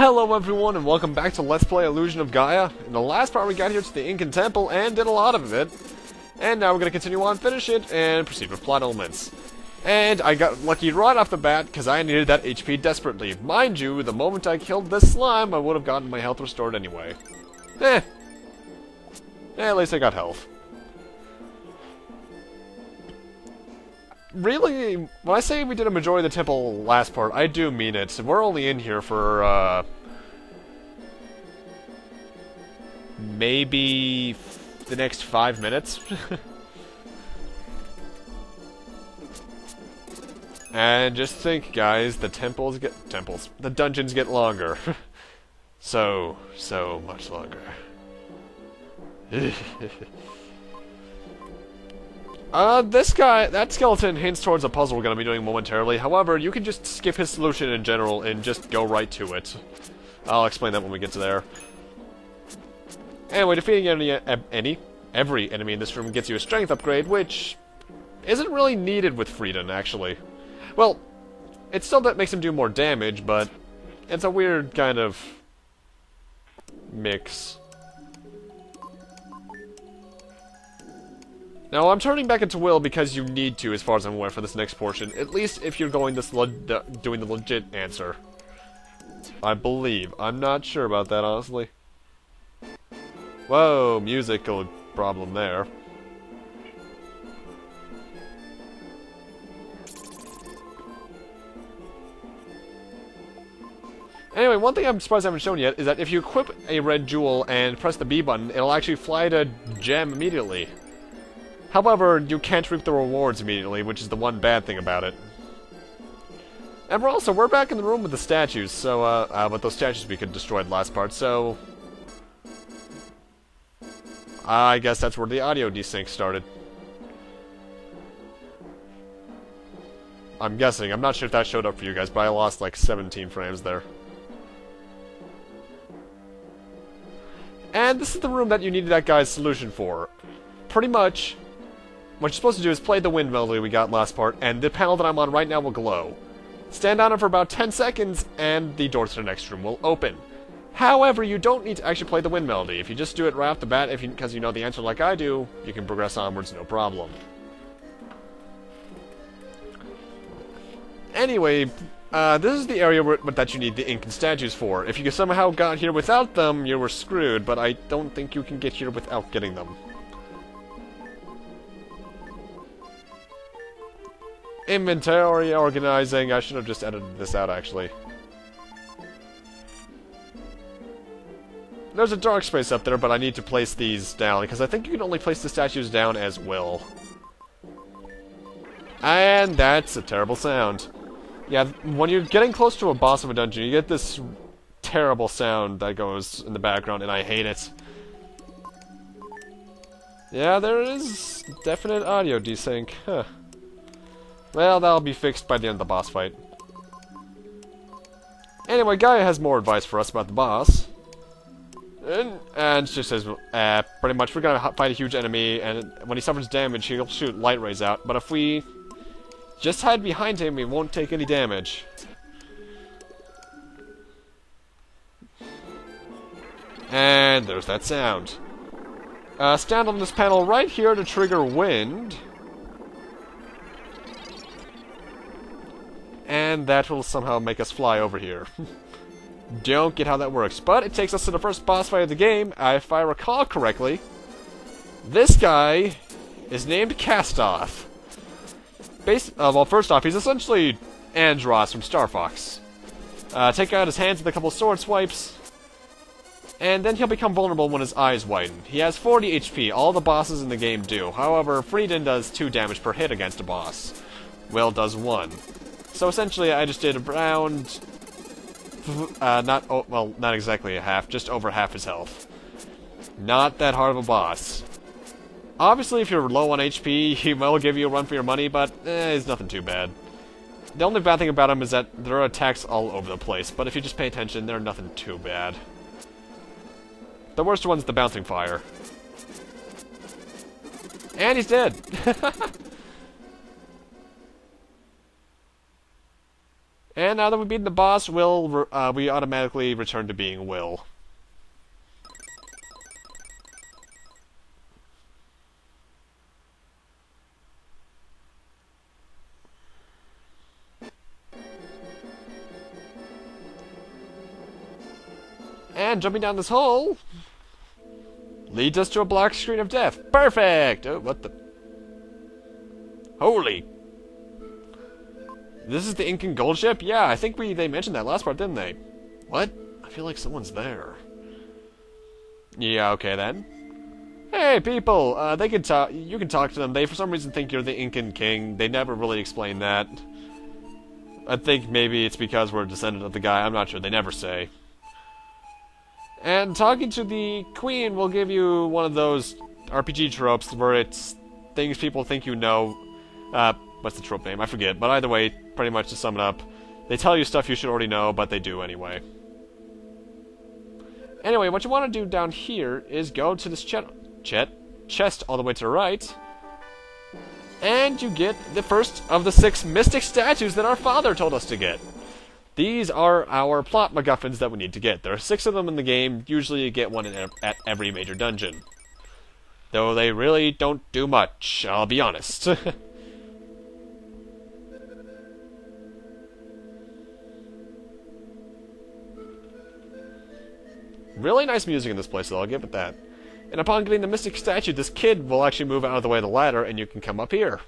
Hello everyone and welcome back to Let's Play Illusion of Gaia. In the last part we got here to the Incan Temple and did a lot of it. And now we're going to continue on, finish it, and proceed with plot elements. And I got lucky right off the bat because I needed that HP desperately. Mind you, the moment I killed this slime I would have gotten my health restored anyway. At least I got health. Really, when I say we did a majority of the temple last part, I do mean it. We're only in here for, maybe the next 5 minutes. And just think, guys, the dungeons get longer. so much longer. That skeleton hints towards a puzzle we're going to be doing momentarily. However, you can just skip his solution in general and just go right to it. I'll explain that when we get to there. Anyway, defeating every enemy in this room gets you a strength upgrade, which isn't really needed with Frieden, actually. Well, it still makes him do more damage, but it's a weird kind of mix. Now, I'm turning back into Will because you need to, as far as I'm aware, for this next portion. At least if you're going this doing the legit answer. I believe. I'm not sure about that, honestly. Whoa, musical problem there. Anyway, one thing I'm surprised I haven't shown yet is that if you equip a red jewel and press the B button, it'll actually fly to gem immediately. However, you can't reap the rewards immediately, which is the one bad thing about it. And we're back in the room with the statues, so, but those statues we could destroy the last part, so... I guess that's where the audio desync started. I'm guessing. I'm not sure if that showed up for you guys, but I lost like 17 frames there. And this is the room that you needed that guy's solution for. Pretty much... what you're supposed to do is play the wind melody we got last part, and the panel that I'm on right now will glow. Stand on it for about 10 seconds, and the door to the next room will open. However, you don't need to actually play the wind melody. If you just do it right off the bat, because you know the answer like I do, you can progress onwards, no problem. Anyway, this is the area that you need the Incan statues for. If you somehow got here without them, you were screwed, but I don't think you can get here without getting them. Inventory organizing. I should have just edited this out, actually. There's a dark space up there, but I need to place these down, because I think you can only place the statues down as Will. And that's a terrible sound. Yeah, when you're getting close to a boss of a dungeon, you get this terrible sound that goes in the background, and I hate it. Yeah, there is definite audio desync. Huh. Well, that'll be fixed by the end of the boss fight. Anyway, Gaia has more advice for us about the boss. And she says, pretty much, we're gonna fight a huge enemy, and when he suffers damage, he'll shoot light rays out. But if we just hide behind him, he won't take any damage. And there's that sound. Stand on this panel right here to trigger wind. And that will somehow make us fly over here. Don't get how that works, but it takes us to the first boss fight of the game. If I recall correctly, this guy is named Castoff. Well, first off, he's essentially Andros from Star Fox. Take out his hands with a couple sword swipes, and then he'll become vulnerable when his eyes widen. He has 40 HP, all the bosses in the game do. However, Frieden does 2 damage per hit against a boss. Will does 1. So essentially, I just did around, not exactly a half, just over half his health. Not that hard of a boss. Obviously, if you're low on HP, he will give you a run for your money, but it's nothing too bad. The only bad thing about him is that there are attacks all over the place, but if you just pay attention, they're nothing too bad. The worst one's the bouncing fire. And he's dead! And now that we've beaten the boss, we automatically return to being Will. And jumping down this hole leads us to a black screen of death. Perfect! Oh, what the... Holy... This is the Incan gold ship? Yeah, I think they mentioned that last part, didn't they? What? I feel like someone's there. Yeah, okay then. Hey, people! They can talk. You can talk to them. They, for some reason, think you're the Incan king. They never really explain that. I think maybe it's because we're a descendant of the guy. I'm not sure. They never say. And talking to the queen will give you one of those RPG tropes where it's things people think you know. What's the trope name? I forget. But either way, pretty much to sum it up, they tell you stuff you should already know, but they do anyway. Anyway, what you want to do down here is go to this chest all the way to the right, and you get the first of the 6 mystic statues that our father told us to get. These are our plot MacGuffins that we need to get. There are 6 of them in the game. Usually you get one at every major dungeon. Though they really don't do much, I'll be honest. Really nice music in this place, though, I'll give it that. And upon getting the mystic statue, this kid will actually move out of the way of the ladder, and you can come up here.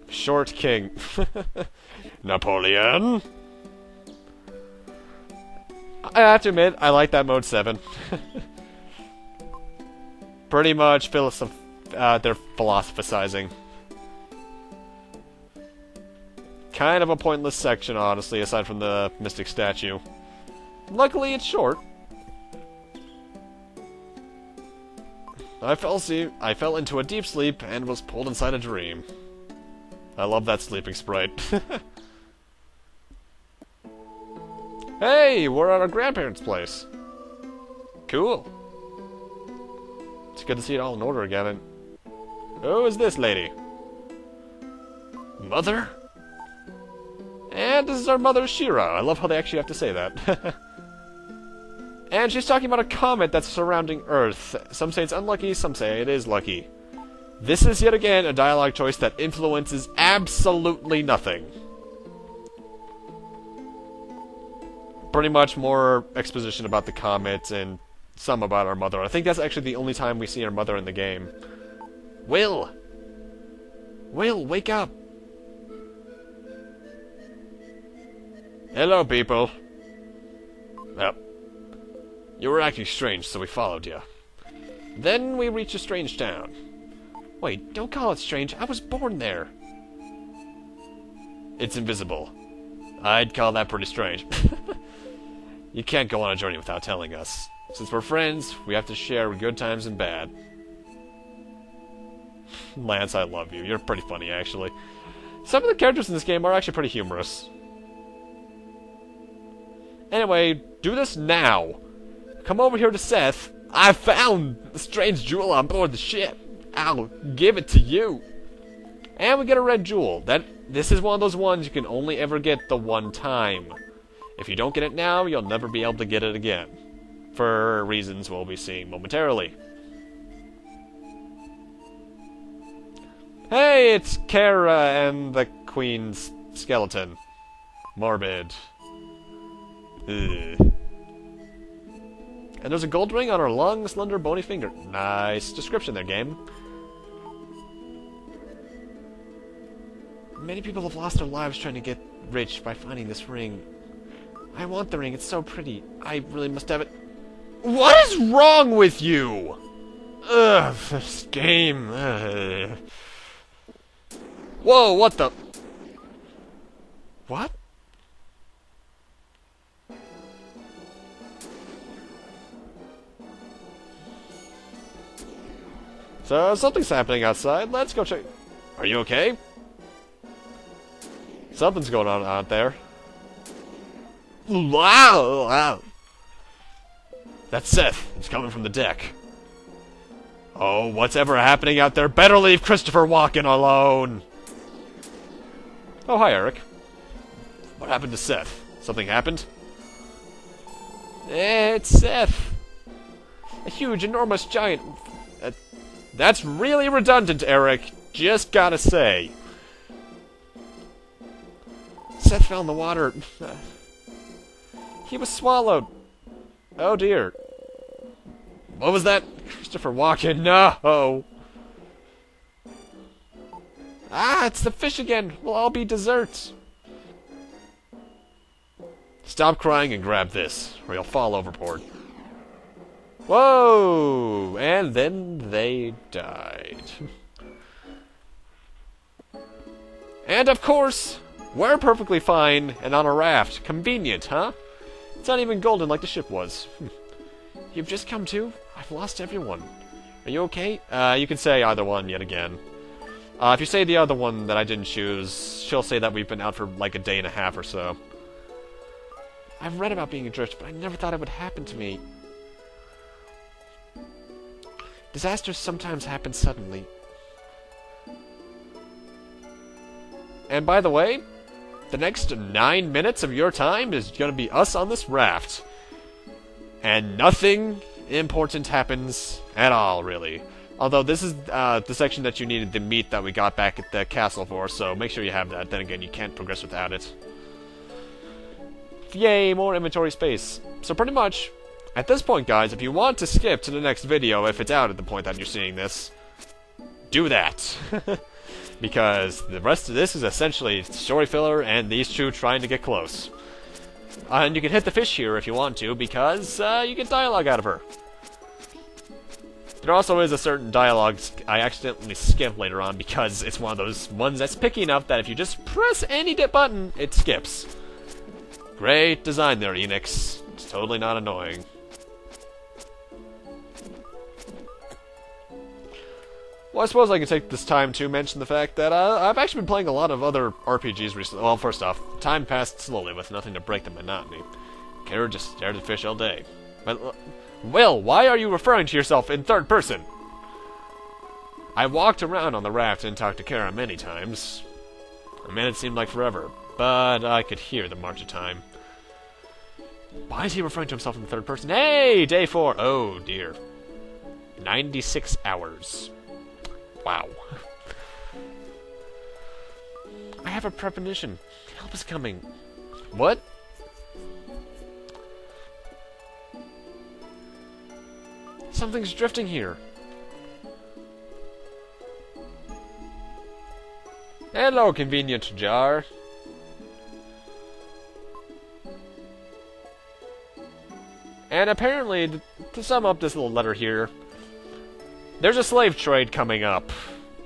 Short King. Napoleon. I have to admit, I like that mode 7. Pretty much they're philosophizing. Kind of a pointless section, honestly, aside from the mystic statue. Luckily, it's short. I fell into a deep sleep and was pulled inside a dream. I love that sleeping sprite. Hey, we're at our grandparents' place. Cool. It's good to see it all in order again. And who is this lady? Mother? And this is our mother, Shira. I love how they actually have to say that. And she's talking about a comet that's surrounding Earth. Some say it's unlucky, some say it is lucky. This is yet again a dialogue choice that influences absolutely nothing. Pretty much more exposition about the comet and some about our mother. I think that's actually the only time we see our mother in the game. Will! Will, wake up! Hello, people. Well, you were acting strange, so we followed you. Then we reached a strange town. Wait, don't call it strange. I was born there. It's invisible. I'd call that pretty strange. You can't go on a journey without telling us. Since we're friends, we have to share good times and bad. Lance, I love you. You're pretty funny, actually. Some of the characters in this game are actually pretty humorous. Anyway, do this now. Come over here to Seth. I found the strange jewel on board the ship. I'll give it to you. And we get a red jewel. This is one of those ones you can only ever get the one time. If you don't get it now, you'll never be able to get it again. For reasons we'll be seeing momentarily. Hey, it's Kara and the Queen's skeleton. Morbid. Ugh. And there's a gold ring on her long, slender, bony finger. Nice description there, game. Many people have lost their lives trying to get rich by finding this ring. I want the ring, it's so pretty. I really must have it. What is wrong with you? Ugh, this game. Ugh. Whoa, what the... What? So, something's happening outside. Let's go check. Are you okay? Something's going on out there. Wow! Wow! That's Seth. He's coming from the deck. Oh, what's ever happening out there? Better leave Christopher Walken alone! Oh, hi, Eric. What happened to Seth? Something happened? It's Seth. A huge, enormous giant. That's really redundant, Eric. Just gotta say. Seth fell in the water. He was swallowed. Oh dear. What was that? Christopher Walken, no! Ah, it's the fish again. We'll all be desserts. Stop crying and grab this, or you'll fall overboard. Whoa! And then they died. And of course, we're perfectly fine and on a raft. Convenient, huh? It's not even golden like the ship was. You've just come to? I've lost everyone. Are you okay? You can say either one yet again. If you say the other one that I didn't choose, she'll say that we've been out for like a day and a half or so. I've read about being adrift, but I never thought it would happen to me. Disasters sometimes happen suddenly. And by the way, the next 9 minutes of your time is going to be us on this raft. And nothing important happens at all, really. Although this is the section that you needed the meat that we got back at the castle for, so make sure you have that. Then again, you can't progress without it. Yay, more inventory space. So pretty much, at this point, guys, if you want to skip to the next video, if it's out at the point that you're seeing this, do that. Because the rest of this is essentially story filler and these two trying to get close. And you can hit the fish here if you want to, because you get dialogue out of her. There also is a certain dialogue I accidentally skipped later on, because it's one of those ones that's picky enough that if you just press any button, it skips. Great design there, Enix. It's totally not annoying. Well, I suppose I could take this time to mention the fact that I've actually been playing a lot of other RPGs recently. Well, first off, time passed slowly with nothing to break the monotony. Kara just stared at fish all day. But, Will, why are you referring to yourself in third person? I walked around on the raft and talked to Kara many times. A minute seemed like forever, but I could hear the march of time. Why is he referring to himself in the third person? Hey, day 4. Oh, dear. 96 hours. Wow. I have a premonition. Help is coming. What? Something's drifting here. Hello, convenient jar. And apparently, to sum up this little letter here, there's a slave trade coming up,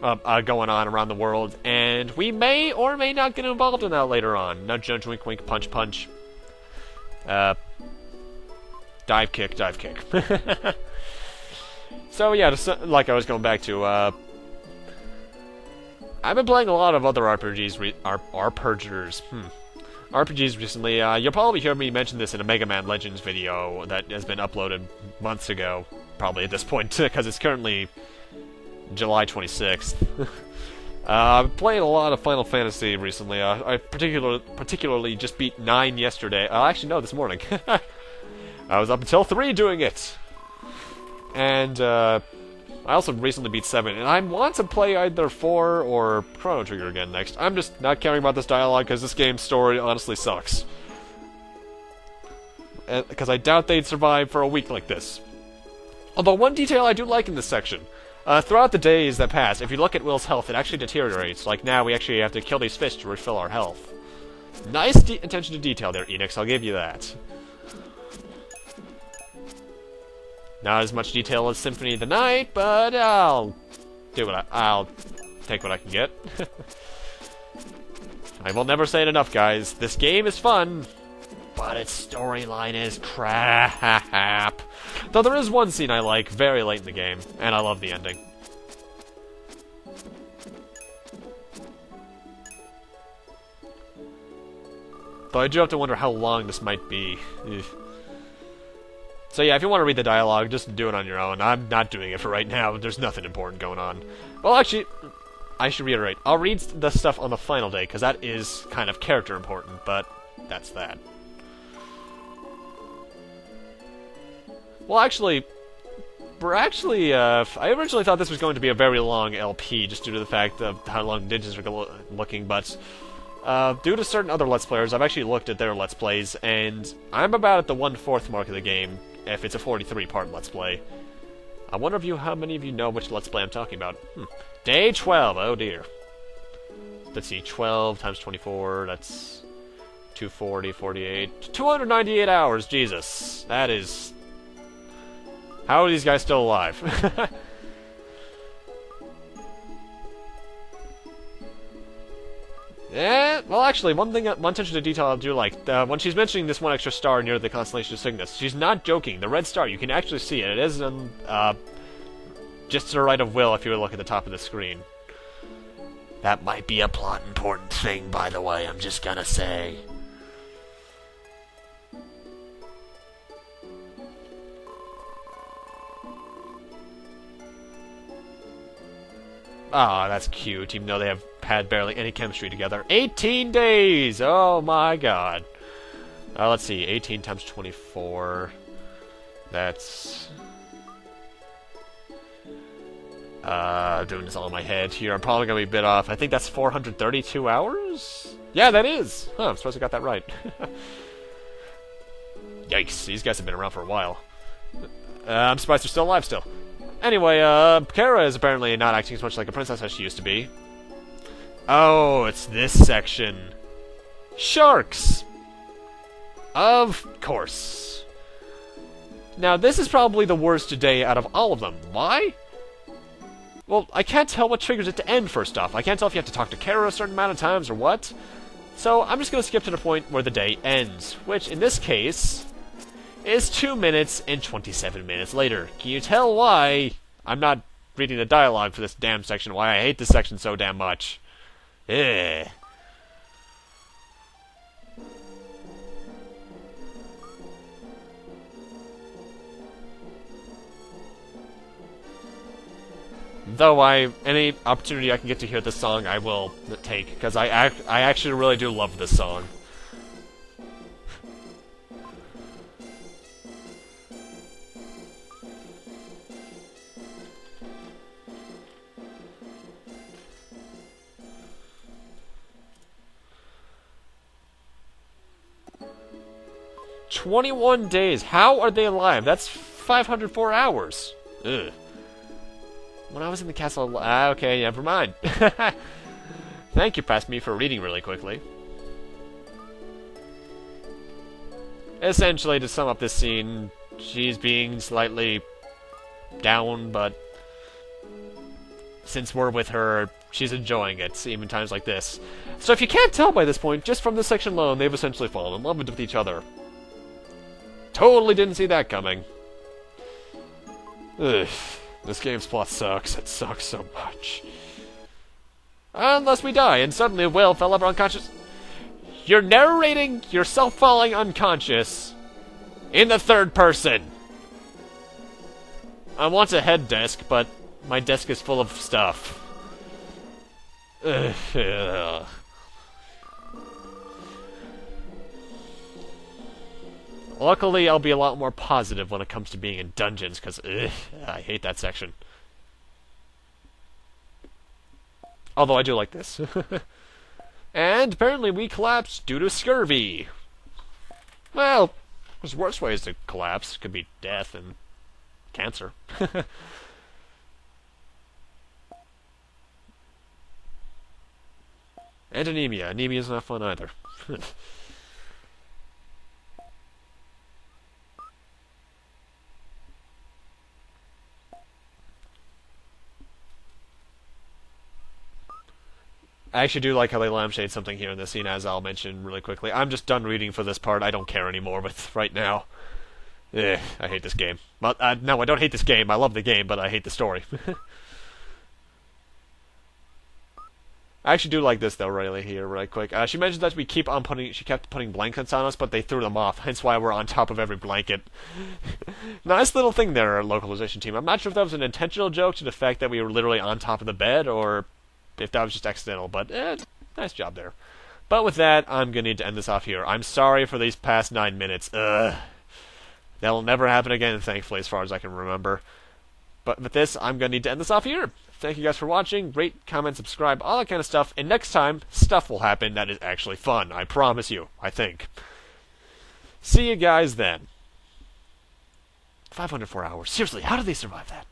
going on around the world, and we may or may not get involved in that later on. Nudge, nudge, wink, wink, punch, punch. Dive kick, dive kick. So yeah, like I was going back to, I've been playing a lot of other RPGs, RPGs recently. You'll probably hear me mention this in a Mega Man Legends video that has been uploaded months ago, probably at this point, because it's currently July 26th. I've played a lot of Final Fantasy recently. I particularly just beat 9 yesterday. Actually, no, this morning. I was up until 3 doing it. And I also recently beat 7, and I want to play either 4 or Chrono Trigger again next. I'm just not caring about this dialogue because this game's story honestly sucks. Because I doubt they'd survive for a week like this. Although one detail I do like in this section. Throughout the days that pass, if you look at Will's health, it actually deteriorates. Like now, we actually have to kill these fish to refill our health. Nice attention to detail there, Enix, I'll give you that. Not as much detail as Symphony of the Night, but I'll take what I can get. I will never say it enough, guys. This game is fun, but its storyline is crap. Though there is one scene I like very late in the game, and I love the ending. Though I do have to wonder how long this might be. Ugh. So yeah, if you want to read the dialogue, just do it on your own. I'm not doing it for right now. There's nothing important going on. Well, actually, I should reiterate. I'll read the stuff on the final day, because that is kind of character important, but that's that. Well, actually, I originally thought this was going to be a very long LP, just due to the fact of how long Ninjas are looking, but due to certain other Let's Players, I've actually looked at their Let's Plays, and I'm about at the 1/4 mark of the game, if it's a 43-part Let's Play. I wonder how many of you know which Let's Play I'm talking about. Day 12, oh dear. Let's see, 12 times 24, that's 240, 48, 298 hours, Jesus. That is... How are these guys still alive? Yeah, well actually, one attention to detail I do like, when she's mentioning this one extra star near the constellation of Cygnus, she's not joking. The red star, you can actually see it. It is just to the right of Will if you would look at the top of the screen. That might be a plot important thing, by the way, I'm just gonna say. Ah, that's cute, even though they have had barely any chemistry together. 18 days! Oh my god. Let's see, 18 times 24... That's... doing this all in my head here. I'm probably gonna be a bit off. I think that's 432 hours? Yeah, that is! Huh, I'm supposed to got that right. Yikes, these guys have been around for a while. I'm surprised they're still alive still. Anyway, Kara is apparently not acting as much like a princess as she used to be. Oh, it's this section. Sharks! Of course. Now, this is probably the worst day out of all of them. Why? Well, I can't tell what triggers it to end, first off. I can't tell if you have to talk to Kara a certain amount of times or what. So, I'm just going to skip to the point where the day ends, which, in this case, is 2 minutes and 27 minutes later. Can you tell why I'm not reading the dialogue for this damn section, why I hate this section so damn much? Ugh. Though any opportunity I can get to hear this song, I will take, because I actually really do love this song. "21 days. How are they alive? That's 504 hours. Ugh. When I was in the castle... okay, never mind. Thank you, past me, for reading really quickly. Essentially, to sum up this scene, she's being slightly down, but since we're with her, she's enjoying it, even times like this. So if you can't tell by this point, just from this section alone, they've essentially fallen in love with each other. Totally didn't see that coming. Ugh. This game's plot sucks. It sucks so much. Unless we die, and suddenly Will fell over unconscious. You're narrating yourself falling unconscious in the third person. I want a head desk, but my desk is full of stuff. Ugh. Luckily, I'll be a lot more positive when it comes to being in dungeons, because I hate that section. Although I do like this. And apparently we collapsed due to scurvy. Well, there's worse ways to collapse. Could be death and cancer. And anemia. Anemia's not fun either. I actually do like how they lampshade something here in this scene, as I'll mention really quickly. I'm just done reading for this part. I don't care anymore with right now. I hate this game. Well, no, I don't hate this game. I love the game, but I hate the story. I actually do like this, though, really, here, right quick. She mentioned that she kept putting blankets on us, but they threw them off, hence why we're on top of every blanket. Nice little thing there, localization team. I'm not sure if that was an intentional joke to the fact that we were literally on top of the bed, or... if that was just accidental, but nice job there. But with that, I'm going to need to end this off here. I'm sorry for these past 9 minutes. That'll never happen again, thankfully, as far as I can remember. But with this, I'm going to need to end this off here. Thank you guys for watching. Rate, comment, subscribe, all that kind of stuff. And next time, stuff will happen that is actually fun. I promise you, I think. See you guys then. 504 hours. Seriously, how did they survive that?